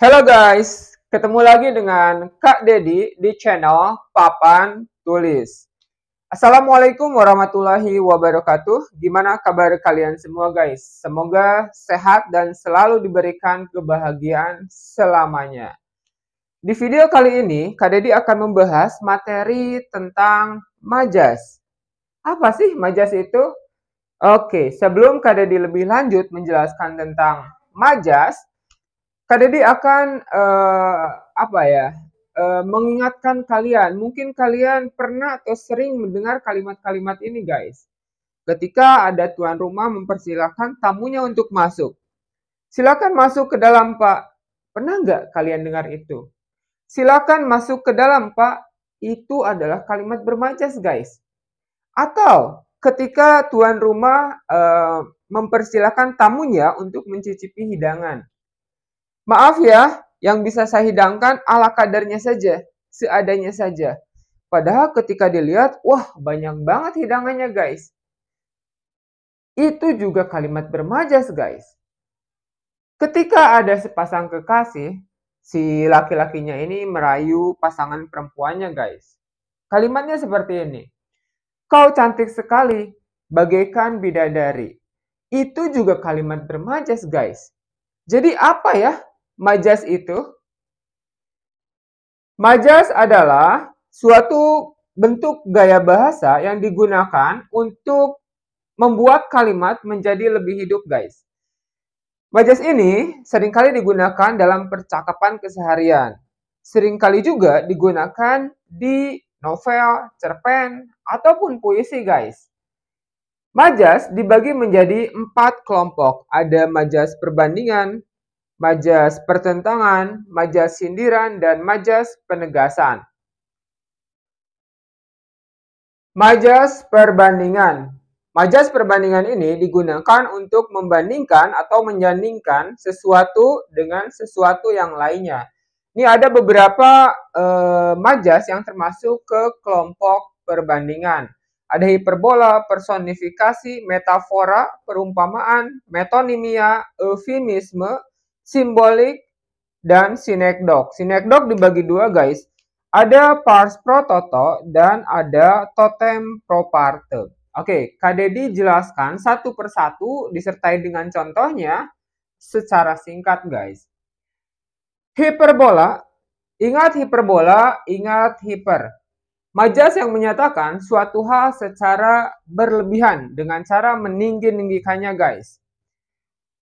Halo guys, ketemu lagi dengan Kak Dedi di channel Papan Tulis. Assalamualaikum warahmatullahi wabarakatuh. Gimana kabar kalian semua guys? Semoga sehat dan selalu diberikan kebahagiaan selamanya. Di video kali ini, Kak Dedi akan membahas materi tentang majas. Apa sih majas itu? Oke, sebelum Kak Dedi lebih lanjut menjelaskan tentang majas, Kak Dedi akan mengingatkan kalian. Mungkin kalian pernah atau sering mendengar kalimat-kalimat ini, guys. Ketika ada tuan rumah mempersilahkan tamunya untuk masuk. Silakan masuk ke dalam, Pak. Pernah nggak kalian dengar itu? Silakan masuk ke dalam, Pak. Itu adalah kalimat bermajas, guys. Atau ketika tuan rumah mempersilahkan tamunya untuk mencicipi hidangan. Maaf ya, yang bisa saya hidangkan ala kadarnya saja, seadanya saja. Padahal ketika dilihat, wah banyak banget hidangannya guys. Itu juga kalimat bermajas guys. Ketika ada sepasang kekasih, si laki-lakinya ini merayu pasangan perempuannya guys. Kalimatnya seperti ini. Kau cantik sekali, bagaikan bidadari. Itu juga kalimat bermajas guys. Jadi apa ya majas itu? Majas adalah suatu bentuk gaya bahasa yang digunakan untuk membuat kalimat menjadi lebih hidup, guys. Majas ini seringkali digunakan dalam percakapan keseharian. Seringkali juga digunakan di novel, cerpen, ataupun puisi, guys. Majas dibagi menjadi 4 kelompok. Ada majas perbandingan, majas pertentangan, majas sindiran, dan majas penegasan. Majas perbandingan. Majas perbandingan ini digunakan untuk membandingkan atau menyandingkan sesuatu dengan sesuatu yang lainnya. Ini ada beberapa majas yang termasuk ke kelompok perbandingan. Ada hiperbola, personifikasi, metafora, perumpamaan, metonimia, eufemisme, simbolik, dan sinekdok. Sinekdok dibagi dua guys. Ada pars pro toto dan ada totem pro parte. Oke, Kak Dedi jelaskan satu persatu disertai dengan contohnya secara singkat guys. Hiperbola, ingat hiperbola, ingat hiper. Majas yang menyatakan suatu hal secara berlebihan dengan cara meninggi-ninggikannya guys.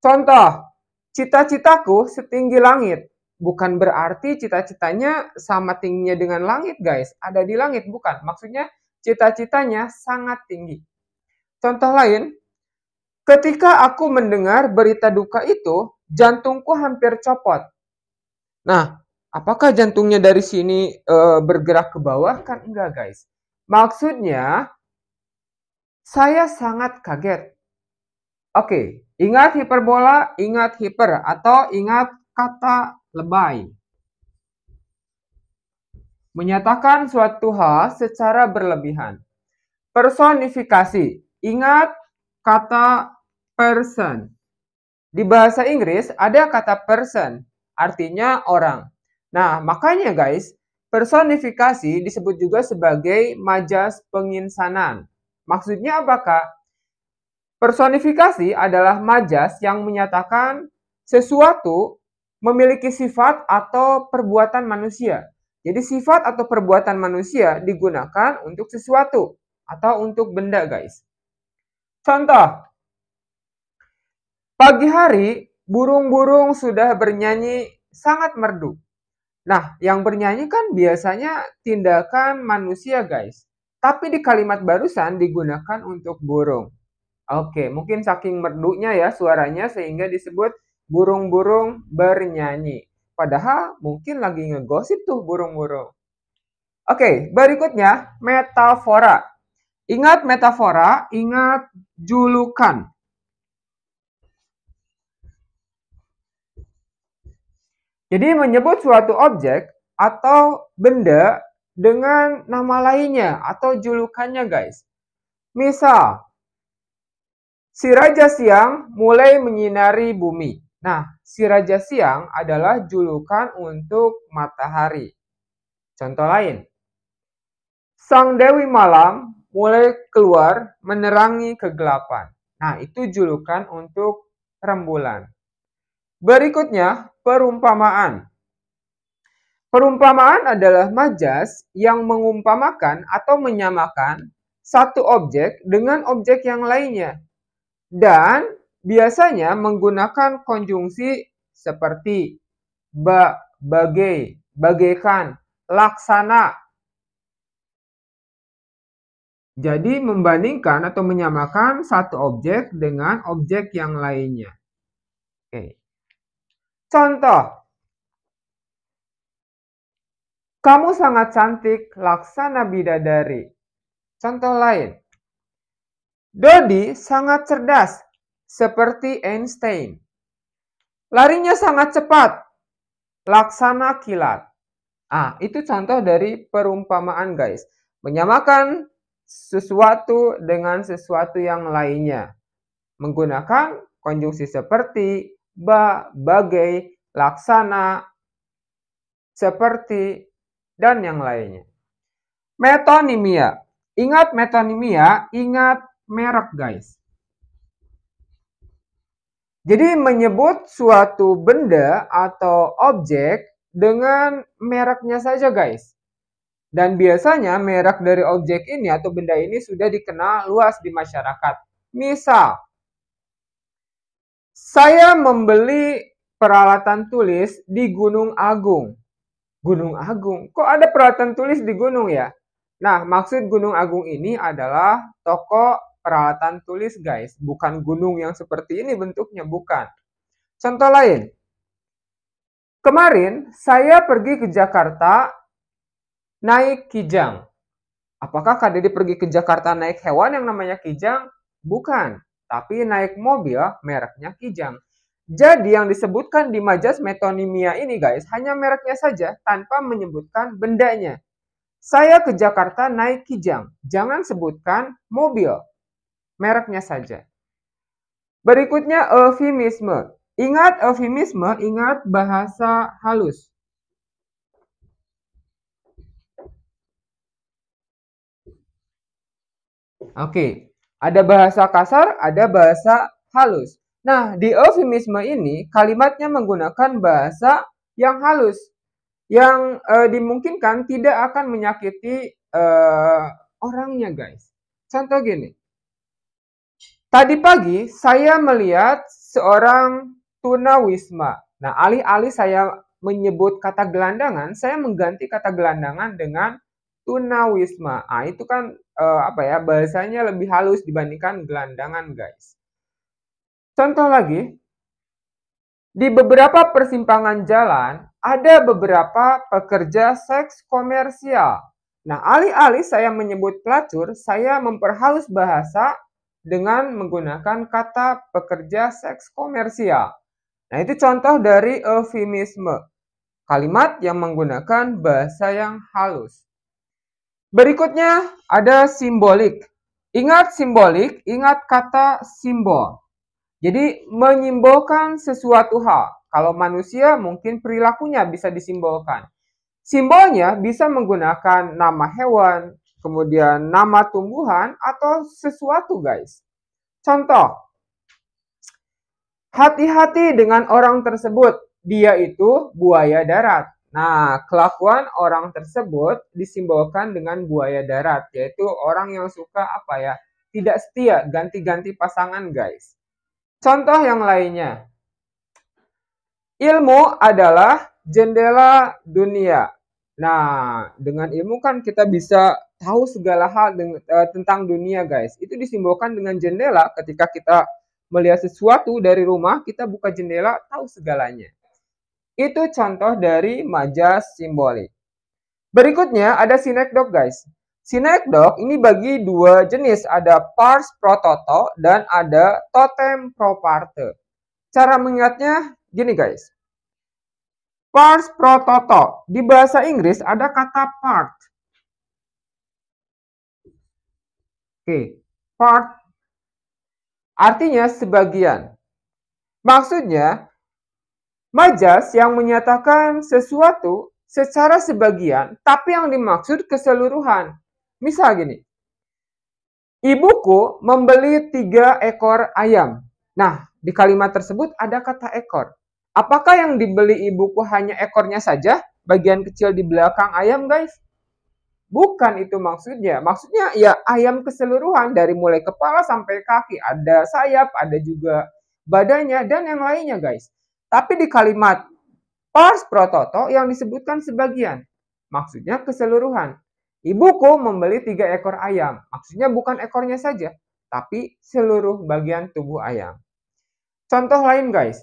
Contoh, cita-citaku setinggi langit. Bukan berarti cita-citanya sama tingginya dengan langit guys. Ada di langit, bukan. Maksudnya cita-citanya sangat tinggi. Contoh lain, ketika aku mendengar berita duka itu, jantungku hampir copot. Nah, apakah jantungnya dari sini bergerak ke bawah? Kan enggak guys. Maksudnya, saya sangat kaget. Oke, ingat hiperbola, ingat hiper, atau ingat kata lebay. Menyatakan suatu hal secara berlebihan. Personifikasi, ingat kata person. Di bahasa Inggris ada kata person, artinya orang. Nah, makanya guys, personifikasi disebut juga sebagai majas penginsanan. Maksudnya apakah? Personifikasi adalah majas yang menyatakan sesuatu memiliki sifat atau perbuatan manusia. Jadi sifat atau perbuatan manusia digunakan untuk sesuatu atau untuk benda, guys. Contoh, pagi hari burung-burung sudah bernyanyi sangat merdu. Nah, yang bernyanyi kan biasanya tindakan manusia, guys. Tapi di kalimat barusan digunakan untuk burung. Oke, mungkin saking merdunya ya suaranya sehingga disebut burung-burung bernyanyi. Padahal mungkin lagi ngegosip tuh burung-burung. Oke, berikutnya metafora. Ingat metafora, ingat julukan. Jadi menyebut suatu objek atau benda dengan nama lainnya atau julukannya guys. Misal, si Raja Siang mulai menyinari bumi. Nah, si Raja Siang adalah julukan untuk matahari. Contoh lain, Sang Dewi Malam mulai keluar menerangi kegelapan. Nah, itu julukan untuk rembulan. Berikutnya, perumpamaan. Perumpamaan adalah majas yang mengumpamakan atau menyamakan satu objek dengan objek yang lainnya. Dan biasanya menggunakan konjungsi seperti bagai, bagaikan, laksana. Jadi membandingkan atau menyamakan satu objek dengan objek yang lainnya. Oke. Contoh, kamu sangat cantik laksana bidadari. Contoh lain, Dodi sangat cerdas seperti Einstein. Larinya sangat cepat, laksana kilat. Itu contoh dari perumpamaan, guys. Menyamakan sesuatu dengan sesuatu yang lainnya. Menggunakan konjungsi seperti, bagai, laksana, seperti, dan yang lainnya. Metonimia. Ingat metonimia, ingat merek, guys. Jadi menyebut suatu benda atau objek dengan mereknya saja, guys. Dan biasanya merek dari objek ini atau benda ini sudah dikenal luas di masyarakat. Misal, saya membeli peralatan tulis di Gunung Agung. Gunung Agung, kok ada peralatan tulis di gunung ya? Nah, maksud Gunung Agung ini adalah toko peralatan tulis, guys. Bukan gunung yang seperti ini bentuknya, bukan. Contoh lain. Kemarin saya pergi ke Jakarta naik Kijang. Apakah Kak Dede pergi ke Jakarta naik hewan yang namanya Kijang? Bukan, tapi naik mobil mereknya Kijang. Jadi yang disebutkan di majas metonimia ini, guys, hanya mereknya saja tanpa menyebutkan bendanya. Saya ke Jakarta naik Kijang. Jangan sebutkan mobil, mereknya saja. Berikutnya eufemisme. Ingat eufemisme, ingat bahasa halus. Oke, ada bahasa kasar, ada bahasa halus. Nah, di eufemisme ini kalimatnya menggunakan bahasa yang halus, yang dimungkinkan tidak akan menyakiti orangnya, guys. Contoh gini, tadi pagi saya melihat seorang tunawisma. Nah, alih-alih saya menyebut kata gelandangan, saya mengganti kata gelandangan dengan tunawisma. Itu kan bahasanya lebih halus dibandingkan gelandangan, guys. Contoh lagi, di beberapa persimpangan jalan ada beberapa pekerja seks komersial. Nah, alih-alih saya menyebut pelacur, saya memperhalus bahasa dengan menggunakan kata pekerja seks komersial. Nah, itu contoh dari eufemisme. Kalimat yang menggunakan bahasa yang halus. Berikutnya ada simbolik. Ingat simbolik, ingat kata simbol. Jadi menyimbolkan sesuatu hal. Kalau manusia mungkin perilakunya bisa disimbolkan. Simbolnya bisa menggunakan nama hewan, kemudian nama tumbuhan, atau sesuatu, guys. Contoh, hati-hati dengan orang tersebut, dia itu buaya darat. Nah, kelakuan orang tersebut disimbolkan dengan buaya darat, yaitu orang yang suka tidak setia, ganti-ganti pasangan, guys. Contoh yang lainnya, ilmu adalah jendela dunia. Nah, dengan ilmu kan kita bisa tahu segala hal tentang dunia, guys. Itu disimbolkan dengan jendela. Ketika kita melihat sesuatu dari rumah, kita buka jendela, tahu segalanya. Itu contoh dari majas simbolik. Berikutnya ada sinekdok, guys. Sinekdok ini bagi dua jenis, ada pars pro toto dan ada totem pro parte. Cara mengingatnya gini, guys. Pars pro toto. Di bahasa Inggris ada kata part. Oke, part artinya sebagian. Maksudnya, Majas yang menyatakan sesuatu secara sebagian, tapi yang dimaksud keseluruhan. Misal gini, ibuku membeli 3 ekor ayam. Nah, di kalimat tersebut ada kata ekor. Apakah yang dibeli ibuku hanya ekornya saja? Bagian kecil di belakang ayam, guys? Bukan itu maksudnya. Maksudnya ya ayam keseluruhan dari mulai kepala sampai kaki. Ada sayap, ada juga badannya, dan yang lainnya, guys. Tapi di kalimat pars pro toto yang disebutkan sebagian. Maksudnya keseluruhan. Ibuku membeli 3 ekor ayam. Maksudnya bukan ekornya saja, tapi seluruh bagian tubuh ayam. Contoh lain, guys.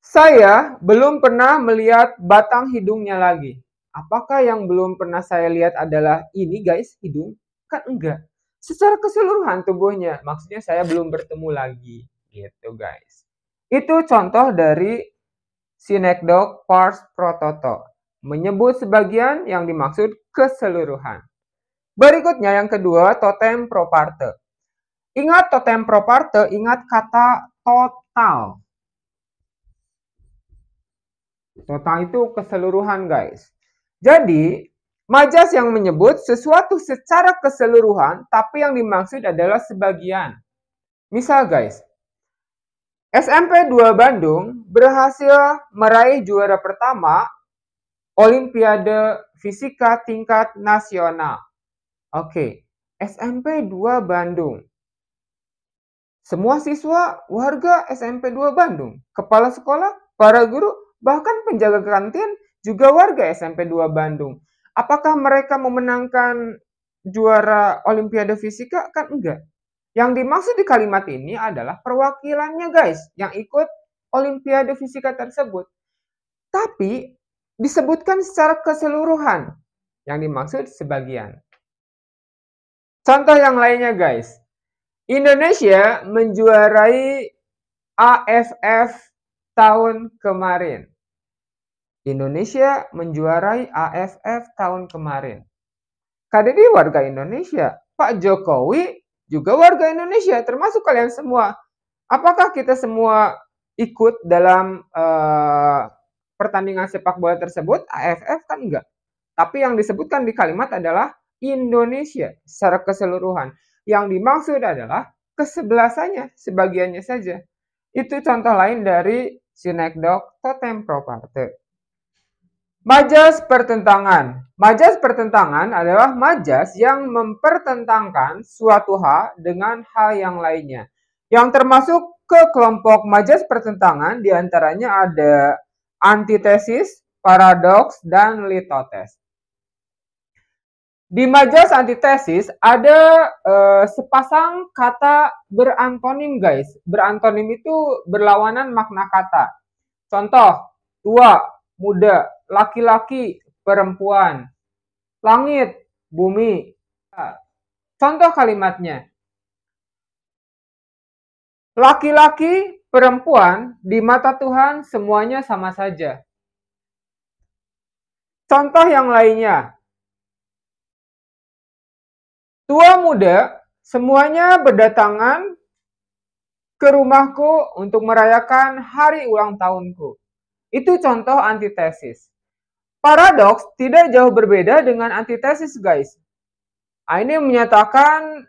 Saya belum pernah melihat batang hidungnya lagi. Apakah yang belum pernah saya lihat adalah ini, guys, hidung? Kan enggak. Secara keseluruhan tubuhnya. Maksudnya saya belum bertemu lagi. Gitu, guys. Itu contoh dari synecdoche pars pro toto. Menyebut sebagian yang dimaksud keseluruhan. Berikutnya yang kedua, totem pro parte. Ingat totem pro parte, ingat kata total. Total itu keseluruhan, guys. Jadi, majas yang menyebut sesuatu secara keseluruhan, tapi yang dimaksud adalah sebagian. Misal, guys, SMP 2 Bandung berhasil meraih juara pertama Olimpiade Fisika tingkat nasional. Oke, SMP 2 Bandung. Semua siswa warga SMP 2 Bandung, kepala sekolah, para guru, bahkan penjaga kantin juga warga SMP 2 Bandung. Apakah mereka memenangkan juara Olimpiade Fisika? Kan enggak. Yang dimaksud di kalimat ini adalah perwakilannya, guys, yang ikut Olimpiade Fisika tersebut. Tapi disebutkan secara keseluruhan. Yang dimaksud sebagian. Contoh yang lainnya, guys. Indonesia menjuarai AFF tahun kemarin. Indonesia menjuarai AFF tahun kemarin. KDD warga Indonesia, Pak Jokowi juga warga Indonesia, termasuk kalian semua. Apakah kita semua ikut dalam pertandingan sepak bola tersebut? AFF kan enggak. Tapi yang disebutkan di kalimat adalah Indonesia secara keseluruhan. Yang dimaksud adalah kesebelasannya, sebagiannya saja. Itu contoh lain dari synecdoche totem pro parte. Majas pertentangan. Majas pertentangan adalah majas yang mempertentangkan suatu hal dengan hal yang lainnya. Yang termasuk ke kelompok majas pertentangan diantaranya ada antitesis, paradoks, dan litotes. Di majas antitesis ada sepasang kata berantonim, guys. Berantonim itu berlawanan makna kata. Contoh, tua, muda, laki-laki, perempuan, langit, bumi. Contoh kalimatnya. Laki-laki, perempuan, di mata Tuhan semuanya sama saja. Contoh yang lainnya. Tua muda, semuanya berdatangan ke rumahku untuk merayakan hari ulang tahunku. Itu contoh antitesis. Paradoks tidak jauh berbeda dengan antitesis, guys. Ini menyatakan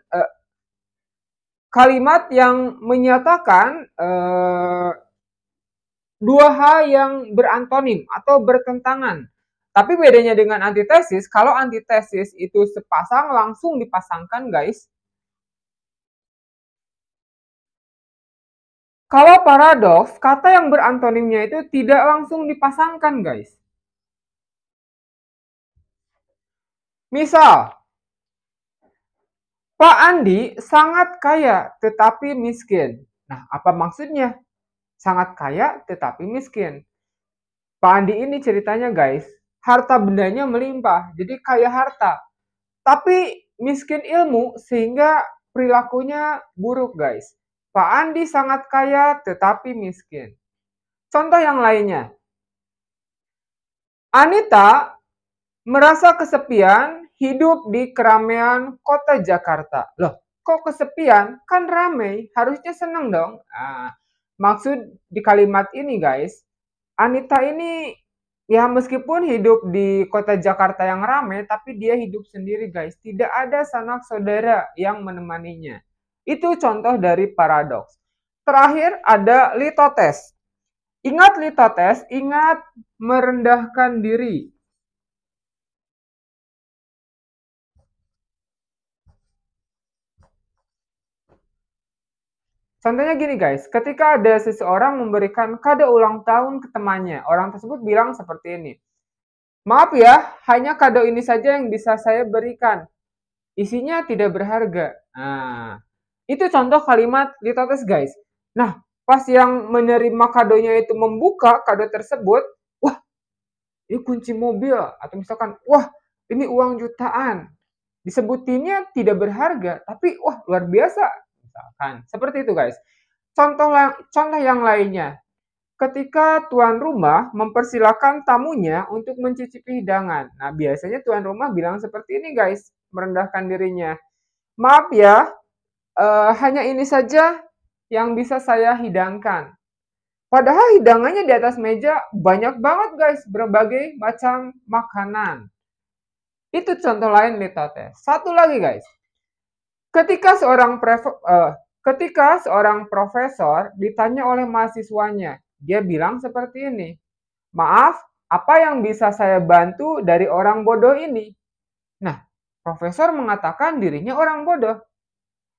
kalimat yang menyatakan dua hal yang berantonim atau bertentangan. Tapi bedanya dengan antitesis, kalau antitesis itu sepasang langsung dipasangkan, guys. Kalau paradoks, kata yang berantonimnya itu tidak langsung dipasangkan, guys. Misal, Pak Andi sangat kaya tetapi miskin. Nah, apa maksudnya? Sangat kaya tetapi miskin. Pak Andi ini ceritanya, guys, harta bendanya melimpah, jadi kaya harta. Tapi miskin ilmu sehingga perilakunya buruk, guys. Pak Andi sangat kaya tetapi miskin. Contoh yang lainnya. Anita merasa kesepian hidup di keramaian kota Jakarta. Loh, kok kesepian? Kan ramai, harusnya senang dong. Maksud di kalimat ini guys, Anita ini ya meskipun hidup di kota Jakarta yang ramai, tapi dia hidup sendiri guys. Tidak ada sanak saudara yang menemaninya. Itu contoh dari paradoks. Terakhir ada litotes. Ingat litotes, ingat merendahkan diri. Contohnya gini guys, ketika ada seseorang memberikan kado ulang tahun ke temannya, orang tersebut bilang seperti ini. Maaf ya, hanya kado ini saja yang bisa saya berikan. Isinya tidak berharga. Nah, itu contoh kalimat litotes guys. Nah, pas yang menerima kadonya itu membuka kado tersebut, wah, ini kunci mobil atau misalkan, wah, ini uang jutaan. Disebutinnya tidak berharga, tapi wah, luar biasa. Misalkan, seperti itu guys. Contoh yang lainnya, ketika tuan rumah mempersilahkan tamunya untuk mencicipi hidangan. Nah, biasanya tuan rumah bilang seperti ini guys, merendahkan dirinya. Maaf ya, hanya ini saja yang bisa saya hidangkan. Padahal hidangannya di atas meja banyak banget guys, berbagai macam makanan. Itu contoh lain litotes. Satu lagi guys, ketika seorang profesor ditanya oleh mahasiswanya, dia bilang seperti ini, maaf, apa yang bisa saya bantu dari orang bodoh ini? Nah, profesor mengatakan dirinya orang bodoh.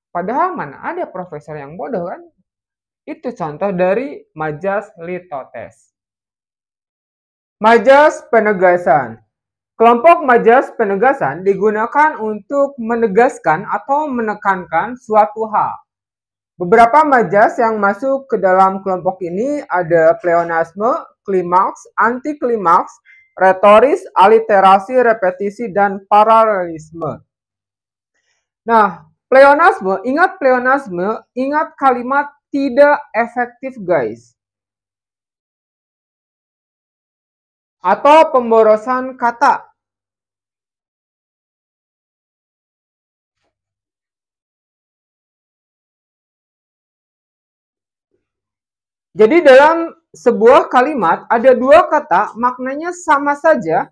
Padahal mana ada profesor yang bodoh kan? Itu contoh dari majas litotes. Majas penegasan. Kelompok majas penegasan digunakan untuk menegaskan atau menekankan suatu hal. Beberapa majas yang masuk ke dalam kelompok ini ada pleonasme, klimaks, antiklimaks, retoris, aliterasi, repetisi, dan paralelisme. Nah, ingat pleonasme, ingat kalimat tidak efektif guys. Atau pemborosan kata. Jadi dalam sebuah kalimat ada dua kata maknanya sama saja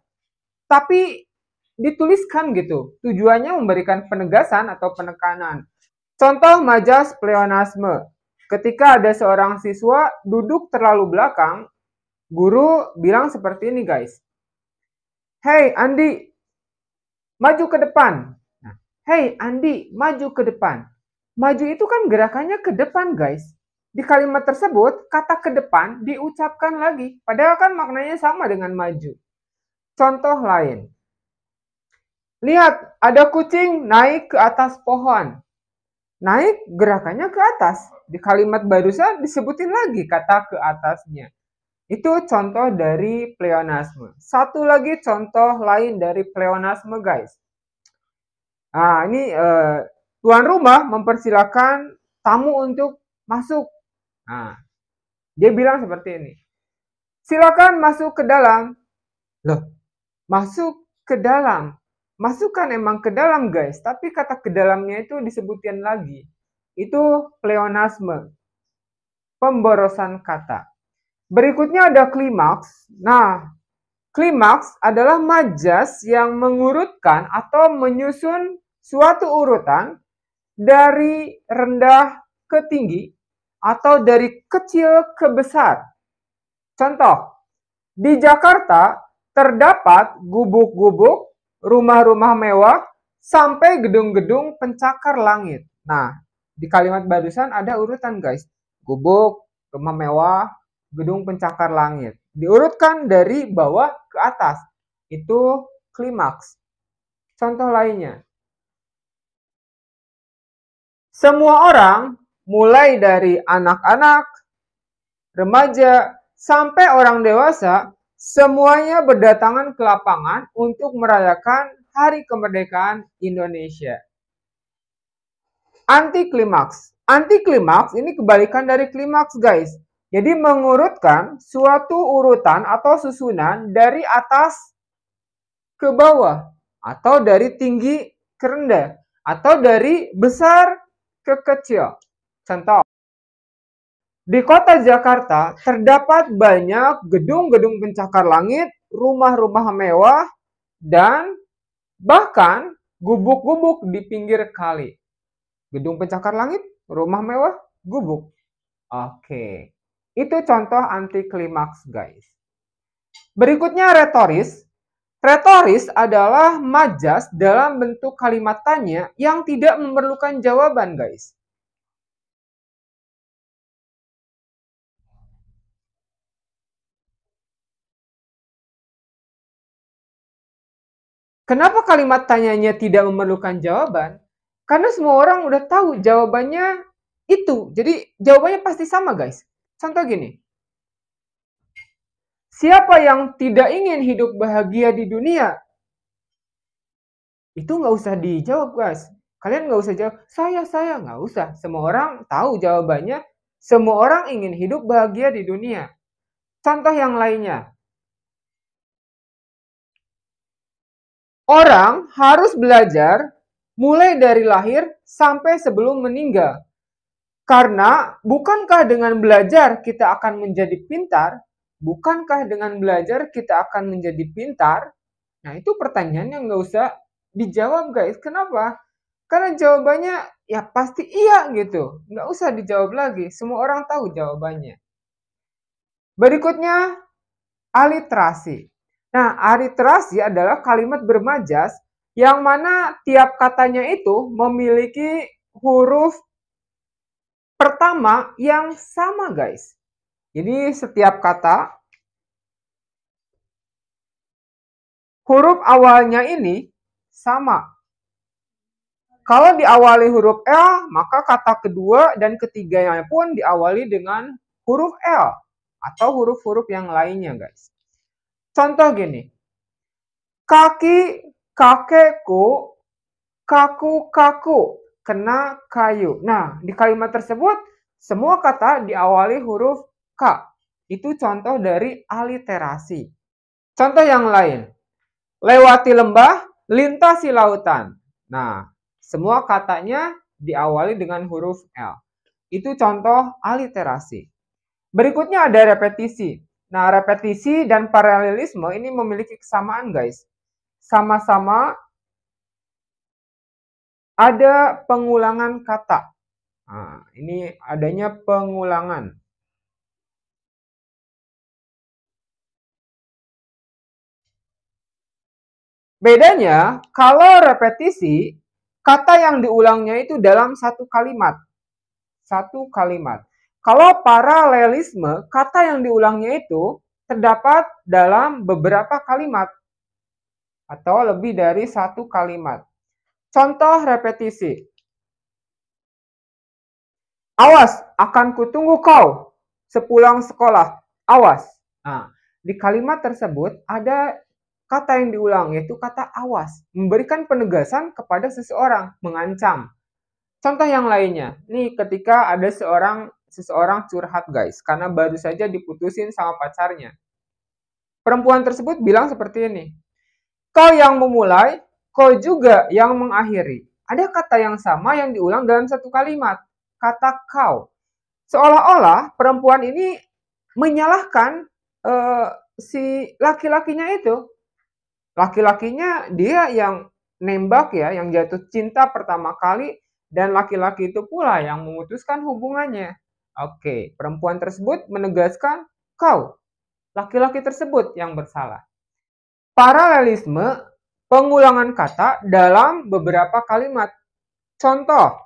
tapi dituliskan gitu. Tujuannya memberikan penegasan atau penekanan. Contoh majas pleonasme. Ketika ada seorang siswa duduk terlalu belakang, guru bilang seperti ini guys. Hey Andi, maju ke depan. Hey Andi, maju ke depan. Maju itu kan gerakannya ke depan guys. Di kalimat tersebut, kata ke depan diucapkan lagi. Padahal kan maknanya sama dengan maju. Contoh lain. Lihat, ada kucing naik ke atas pohon. Naik gerakannya ke atas. Di kalimat barusan disebutin lagi kata ke atasnya. Itu contoh dari pleonasme. Satu lagi contoh lain dari pleonasme guys. Nah, ini tuan rumah mempersilahkan tamu untuk masuk. Nah, dia bilang seperti ini. Silakan masuk ke dalam. Loh, masuk ke dalam. Masuk kan emang ke dalam guys, tapi kata ke dalamnya itu disebutin lagi. Itu pleonasme. Pemborosan kata. Berikutnya ada klimaks. Nah, klimaks adalah majas yang mengurutkan atau menyusun suatu urutan dari rendah ke tinggi atau dari kecil ke besar. Contoh, di Jakarta terdapat gubuk-gubuk, rumah-rumah mewah, sampai gedung-gedung pencakar langit. Nah, di kalimat barusan ada urutan guys. Gubuk, rumah mewah, gedung pencakar langit. Diurutkan dari bawah ke atas. Itu klimaks. Contoh lainnya. Semua orang, mulai dari anak-anak, remaja, sampai orang dewasa, semuanya berdatangan ke lapangan untuk merayakan Hari Kemerdekaan Indonesia. Antiklimaks. Antiklimaks ini kebalikan dari klimaks guys. Jadi mengurutkan suatu urutan atau susunan dari atas ke bawah. Atau dari tinggi ke rendah. Atau dari besar ke kecil. Contoh. Di kota Jakarta terdapat banyak gedung-gedung pencakar langit, rumah-rumah mewah, dan bahkan gubuk-gubuk di pinggir kali. Gedung pencakar langit, rumah mewah, gubuk. Oke. Itu contoh anti klimaks, guys. Berikutnya retoris. Retoris adalah majas dalam bentuk kalimat tanya yang tidak memerlukan jawaban, guys. Kenapa kalimat tanyanya tidak memerlukan jawaban? Karena semua orang udah tahu jawabannya itu. Jadi jawabannya pasti sama, guys. Contoh gini. Siapa yang tidak ingin hidup bahagia di dunia? Itu nggak usah dijawab, guys. Kalian nggak usah jawab, saya, nggak usah. Semua orang tahu jawabannya. Semua orang ingin hidup bahagia di dunia. Contoh yang lainnya. Orang harus belajar mulai dari lahir sampai sebelum meninggal. Karena bukankah dengan belajar kita akan menjadi pintar? Bukankah dengan belajar kita akan menjadi pintar? Nah, itu pertanyaan yang nggak usah dijawab, guys. Kenapa? Karena jawabannya ya pasti iya gitu. Nggak usah dijawab lagi. Semua orang tahu jawabannya. Berikutnya, aliterasi. Nah, aliterasi adalah kalimat bermajas yang mana tiap katanya itu memiliki huruf pertama yang sama, guys. Jadi setiap kata huruf awalnya ini sama. Kalau diawali huruf L, maka kata kedua dan ketiganya pun diawali dengan huruf L atau huruf-huruf yang lainnya, guys. Contoh gini. Kaki kakekku, kaku kena kayu. Nah, di kalimat tersebut semua kata diawali huruf K. Itu contoh dari aliterasi. Contoh yang lain. Lewati lembah, lintasi lautan. Nah, semua katanya diawali dengan huruf L. Itu contoh aliterasi. Berikutnya ada repetisi. Nah, repetisi dan paralelisme ini memiliki kesamaan, guys. Sama-sama ada pengulangan kata. Nah, ini adanya pengulangan. Bedanya, kalau repetisi, kata yang diulangnya itu dalam satu kalimat. Satu kalimat. Kalau paralelisme, kata yang diulangnya itu terdapat dalam beberapa kalimat atau lebih dari satu kalimat. Contoh repetisi. Awas, akan kutunggu kau sepulang sekolah. Awas. Nah, di kalimat tersebut ada kata yang diulang, yaitu kata awas. Memberikan penegasan kepada seseorang, mengancam. Contoh yang lainnya, nih ketika ada seseorang curhat, guys, karena baru saja diputusin sama pacarnya. Perempuan tersebut bilang seperti ini, kau yang memulai, kau juga yang mengakhiri. Ada kata yang sama yang diulang dalam satu kalimat, kata kau. Seolah-olah perempuan ini menyalahkan si laki-lakinya itu. Laki-lakinya dia yang nembak ya, yang jatuh cinta pertama kali, dan laki-laki itu pula yang memutuskan hubungannya. Oke, perempuan tersebut menegaskan kau, laki-laki tersebut yang bersalah. Paralelisme, pengulangan kata dalam beberapa kalimat. Contoh,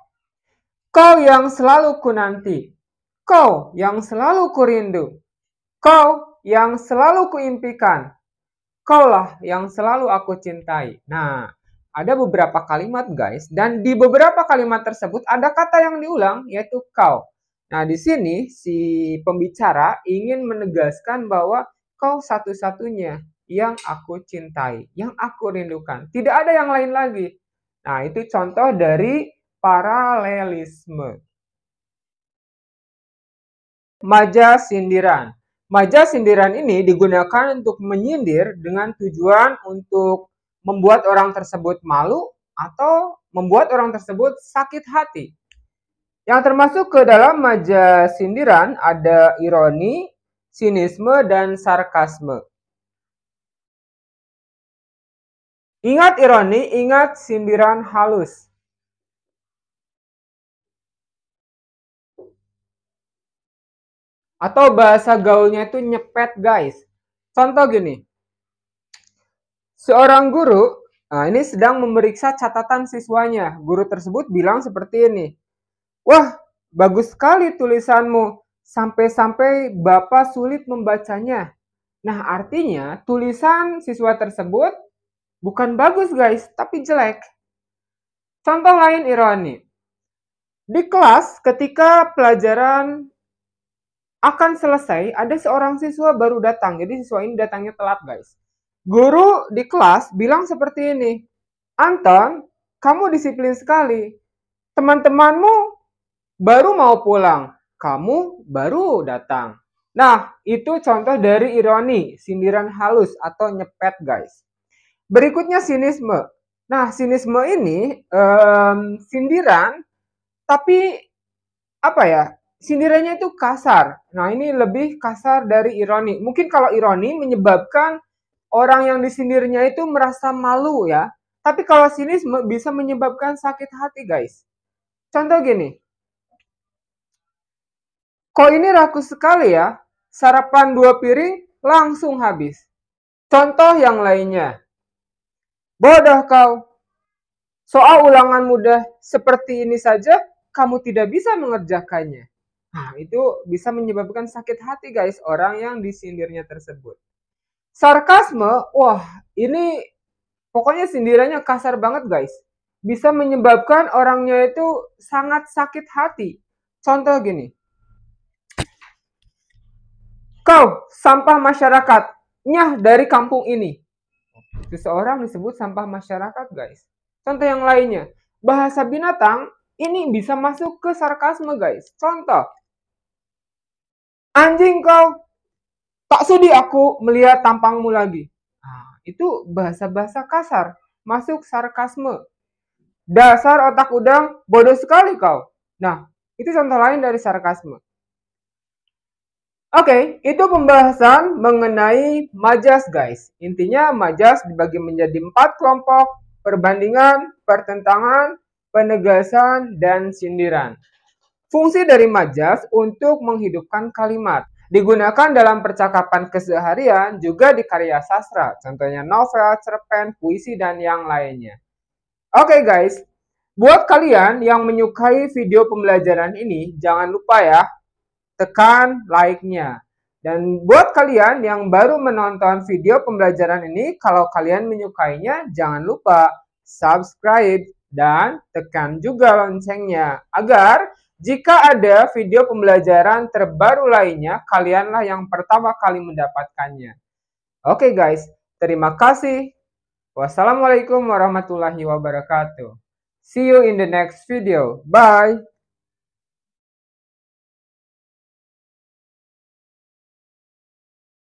kau yang selalu kunanti, kau yang selalu kurindu, kau yang selalu kuimpikan, kaulah yang selalu aku cintai. Nah, ada beberapa kalimat, guys, dan di beberapa kalimat tersebut ada kata yang diulang, yaitu kau. Nah, di sini si pembicara ingin menegaskan bahwa kau satu-satunya yang aku cintai, yang aku rindukan. Tidak ada yang lain lagi. Nah, itu contoh dari paralelisme. Majas sindiran. Majas sindiran ini digunakan untuk menyindir dengan tujuan untuk membuat orang tersebut malu atau membuat orang tersebut sakit hati. Yang termasuk ke dalam majas sindiran ada ironi, sinisme, dan sarkasme. Ingat ironi, ingat sindiran halus. Atau bahasa gaulnya itu nyepet, guys. Contoh gini, seorang guru, nah ini sedang memeriksa catatan siswanya. Guru tersebut bilang seperti ini, "Wah, bagus sekali tulisanmu, sampai-sampai Bapak sulit membacanya." Nah, artinya tulisan siswa tersebut bukan bagus, guys, tapi jelek. Contoh lain ironi. Di kelas ketika pelajaran akan selesai, ada seorang siswa baru datang. Jadi siswa ini datangnya telat, guys. Guru di kelas bilang seperti ini, "Anton, kamu disiplin sekali. Teman-temanmu baru mau pulang, kamu baru datang." Nah, itu contoh dari ironi, sindiran halus atau nyepet, guys. Berikutnya sinisme. Nah, sinisme ini sindiran, tapi apa ya? Sindirannya itu kasar. Nah, ini lebih kasar dari ironi. Mungkin kalau ironi menyebabkan orang yang disindirnya itu merasa malu ya. Tapi kalau sinisme bisa menyebabkan sakit hati, guys. Contoh gini, "Kok ini rakus sekali ya? Sarapan 2 piring langsung habis." Contoh yang lainnya, "Bodoh kau. Soal ulangan mudah seperti ini saja kamu tidak bisa mengerjakannya." Nah, itu bisa menyebabkan sakit hati, guys, orang yang disindirnya tersebut. Sarkasme, wah, ini pokoknya sindirannya kasar banget, guys. Bisa menyebabkan orangnya itu sangat sakit hati. Contoh gini, "Kau sampah masyarakat, nyah dari kampung ini." Seseorang disebut sampah masyarakat, guys. Contoh yang lainnya, bahasa binatang ini bisa masuk ke sarkasme, guys. Contoh, "Anjing kau, tak sudi aku melihat tampangmu lagi." Nah, itu bahasa-bahasa kasar, masuk sarkasme. "Dasar otak udang, bodoh sekali kau." Nah, itu contoh lain dari sarkasme. Oke, itu pembahasan mengenai majas, guys. Intinya majas dibagi menjadi 4 kelompok: perbandingan, pertentangan, penegasan, dan sindiran. Fungsi dari majas untuk menghidupkan kalimat. Digunakan dalam percakapan keseharian, juga di karya sastra, contohnya novel, cerpen, puisi, dan yang lainnya. Oke, guys, buat kalian yang menyukai video pembelajaran ini, jangan lupa ya, tekan like-nya. Dan buat kalian yang baru menonton video pembelajaran ini, kalau kalian menyukainya, jangan lupa subscribe dan tekan juga loncengnya. Agar jika ada video pembelajaran terbaru lainnya, kalianlah yang pertama kali mendapatkannya. Oke guys, terima kasih. Wassalamualaikum warahmatullahi wabarakatuh. See you in the next video. Bye.